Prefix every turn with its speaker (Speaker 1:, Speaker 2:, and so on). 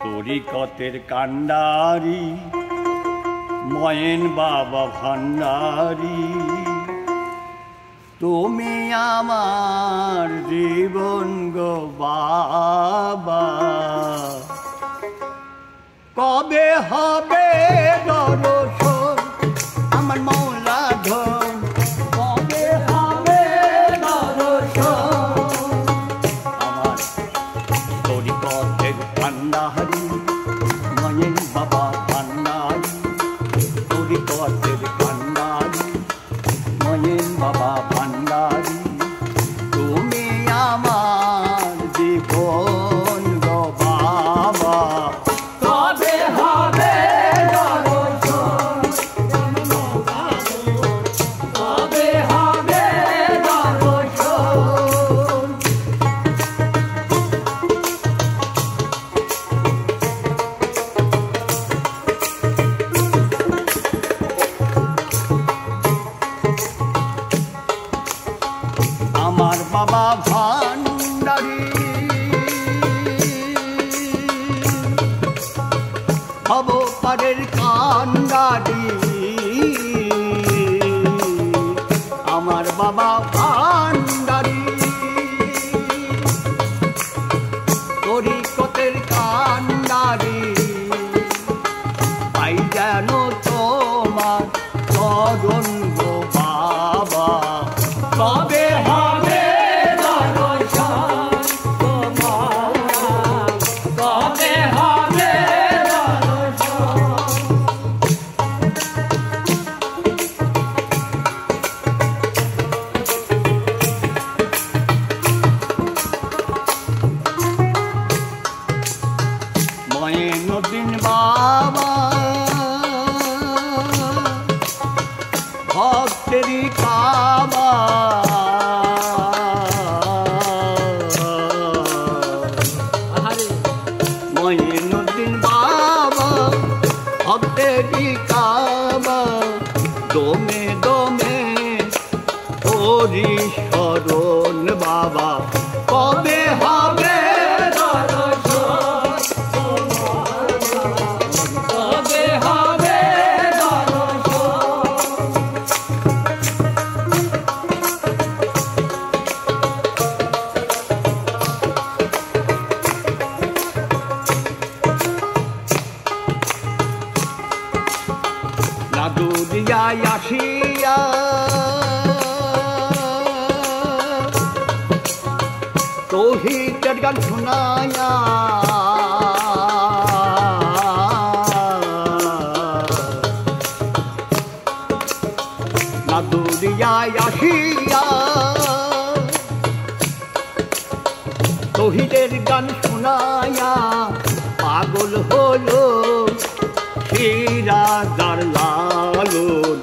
Speaker 1: তরিকতের কান্ডারি ময়েন বাবা ভান্ডারি, তুমি আমার জীবন গো বাবা। কবে হবে দর্শন আমার মৌলা ধন, কবে হবে দর্শন আমার তরিকতের কান্ডারি ময়েন বাবা ভান্ডারি, তরিকতের কান্ডারি ময়েন বাবা ভান্ডারি, তুমি আমার জীবন গো বাবা। কবে হবে দর্শন, কবে হবে দর্শন। আমার বাবা ভান্ডারি ভবপারের কান্ডারি, আমার বাবা ভান্ডারি তরিকতের কান্ডারি, পাই যেন তোমার চরণ গো বাবা। কবে হবে দর্শন তোমার, কবে হবে দর্শন। মঈনুদ্দিন বাবা ভক্তেরই কাবা, মঈনুদ্দিন বাবা ভক্তেরই কাবা, দমে দমে হরি শরণ বাবা। কবে হবে দর্শন, কবে হবে দর্শন। নাদুরিয়ায় আসিয়া তৌহিদের গান শোনায়া, নাদুরিয়ায় আসিয়া তৌহিদের গান শোনায়া, পাগল হলো সিরাজার লালন।